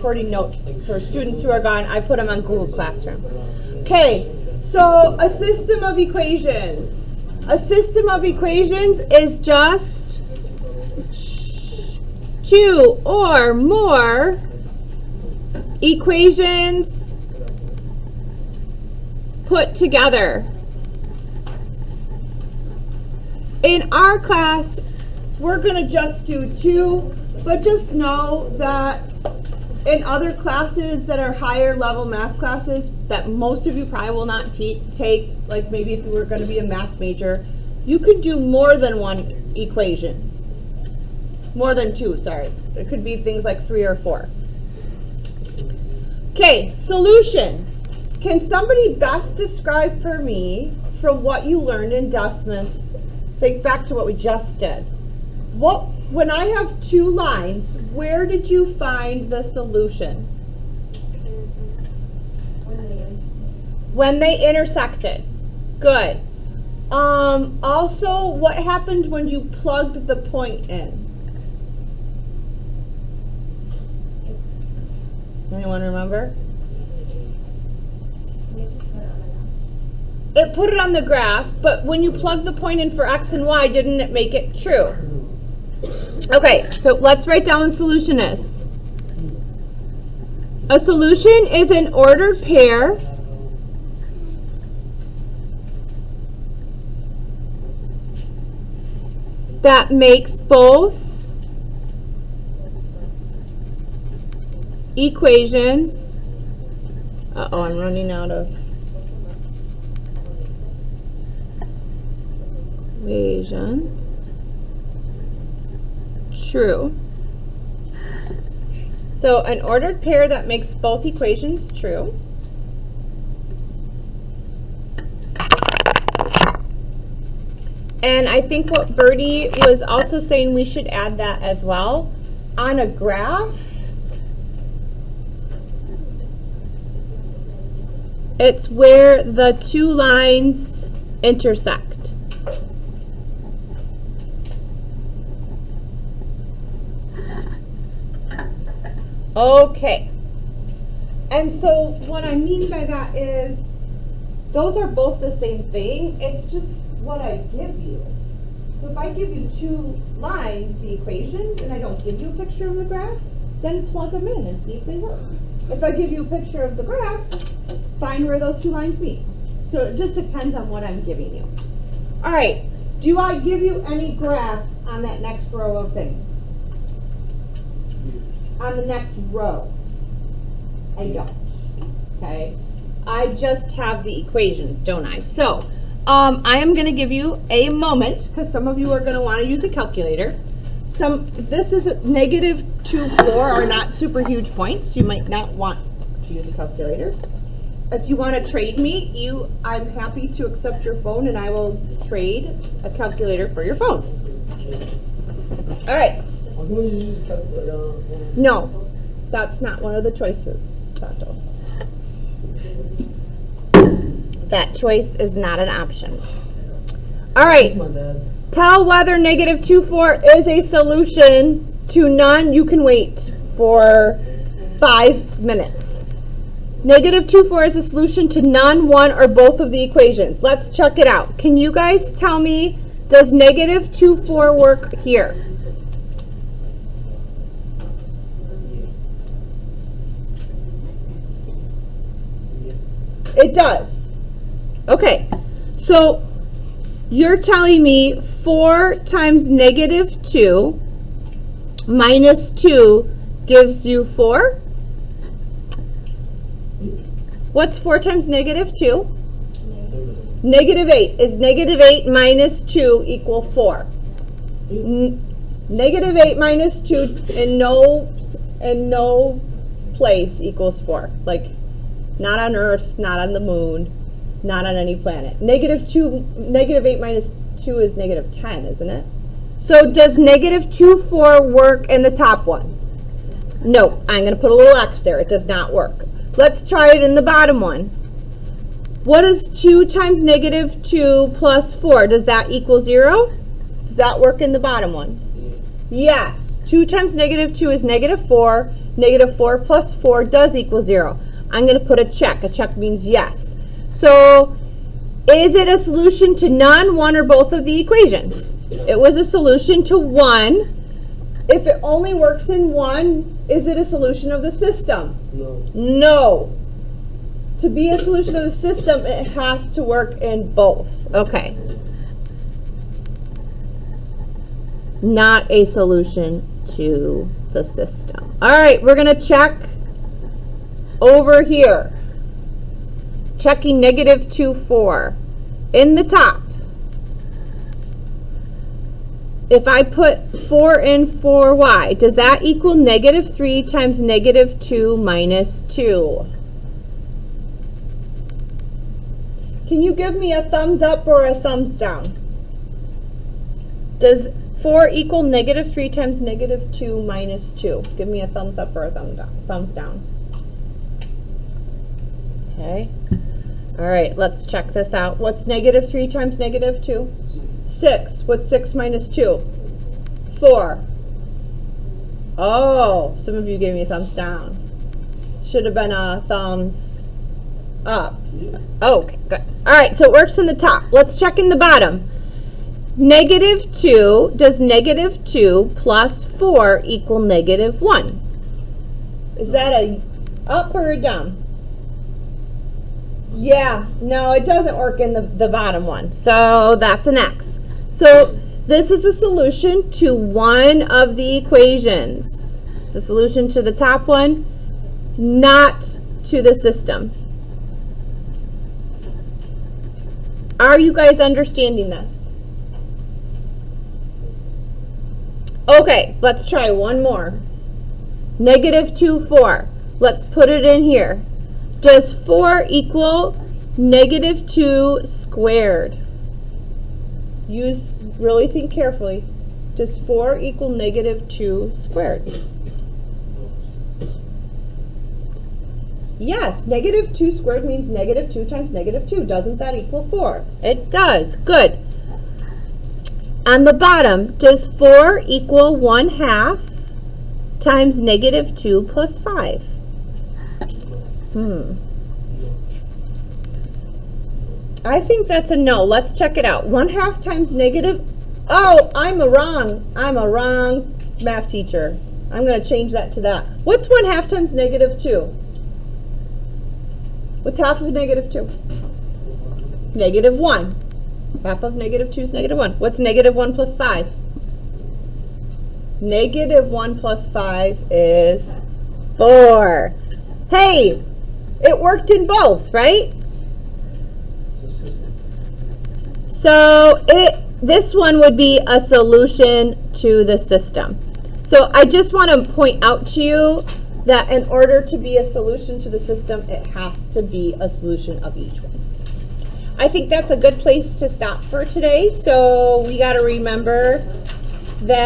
recording notes for students who are gone. I put them on Google Classroom. Okay, so a system of equations. A system of equations is just two or more equations put together. In our class, we're going to just do two, but just know that in other classes that are higher level math classes that most of you probably will not take, like maybe if you were going to be a math major, you could do more than one equation. More than two, sorry. It could be things like 3 or 4. Okay, solution. Can somebody best describe for me, from what you learned in Desmus, think back to what we just did. When I have two lines, where did you find the solution? When they intersected. Good. Also, what happened when you plugged the point in? Anyone remember? It put it on the graph, but when you plugged the point in for x and y, didn't it make it true? Okay, so let's write down what solution is. A solution is an ordered pair that makes both equations. Uh-oh, I'm running out of equations true. So an ordered pair that makes both equations true. And I think what Bertie was also saying, we should add that as well. On a graph, it's where the two lines intersect. Okay. And so what I mean by that is those are both the same thing. It's just what I give you. So if I give you two lines, the equations, and I don't give you a picture of the graph, then plug them in and see if they work. If I give you a picture of the graph, find where those two lines meet. So it just depends on what I'm giving you. All right, do I give you any graphs on that next row of things? On the next row? I don't, okay? I just have the equations, don't I? So, I am going to give you a moment, because some of you are going to want to use a calculator. This is -2, 4 are not super huge points. You might not want to use a calculator. If you want to trade me, I'm happy to accept your phone, and I will trade a calculator for your phone. All right. No, that's not one of the choices, Santos. That choice is not an option. All right. Tell whether -2, 4 is a solution to none. You can wait for 5 minutes. -2, 4 is a solution to none, one, or both of the equations. Let's check it out. Can you guys tell me, does -2, 4 work here? It does. Okay, so you're telling me 4 times -2 minus 2 gives you 4? What's 4 times -2? -8. Is -8 minus 2 equal 4? -8 minus 2 in no place equals 4. Like, not on Earth, not on the moon, not on any planet. -8 minus 2 is -10, isn't it? So does -2, 4 work in the top one? No, I'm going to put a little X there. It does not work. Let's try it in the bottom one. What is 2 times -2 plus 4? Does that equal 0? Does that work in the bottom one? Yes. 2 times negative 2 is negative 4. Negative 4 plus 4 does equal 0. I'm going to put a check. A check means yes. So is it a solution to none, one, or both of the equations? It was a solution to one. If it only works in one, is it a solution of the system? No. No. To be a solution of the system, it has to work in both. Okay. Not a solution to the system. All right, we're going to check over here. Checking negative 2, 4. In the top, if I put 4 in for y, does that equal negative 3 times negative 2 minus 2? Can you give me a thumbs up or a thumbs down? Does 4 equal negative 3 times negative 2 minus 2? Give me a thumbs up or a thumbs down. Okay. All right, let's check this out. What's negative 3 times negative 2? 6. What's 6 minus 2? 4. Oh, some of you gave me a thumbs down. Should have been a thumbs up. Okay, good. All right, so it works in the top. Let's check in the bottom. Negative 2, does negative 2 plus 4 equal negative 1? Is that a up or a down? Yeah, no, it doesn't work in the bottom one. So that's an X. So this is a solution to one of the equations. It's a solution to the top one, not to the system. Are you guys understanding this? Okay, let's try one more. Negative 2, 4. Let's put it in here. Does 4 equal negative 2 squared? Really think carefully. Does 4 equal negative 2 squared? Yes, negative 2 squared means negative 2 times negative 2. Doesn't that equal 4? It does. Good. On the bottom, does 4 equal 1/2 times negative 2 plus 5? I think that's a no. Let's check it out. 1/2 times negative. Oh, I'm a wrong math teacher. I'm going to change that to that. What's 1/2 times negative 2? What's half of negative 2? Negative 1. Half of negative 2 is negative 1. What's negative 1 plus 5? Negative 1 plus 5 is 4. Hey, it worked in both, right? So this one would be a solution to the system. So I just want to point out to you that in order to be a solution to the system, it has to be a solution of each one. I think that's a good place to stop for today. So we got to remember that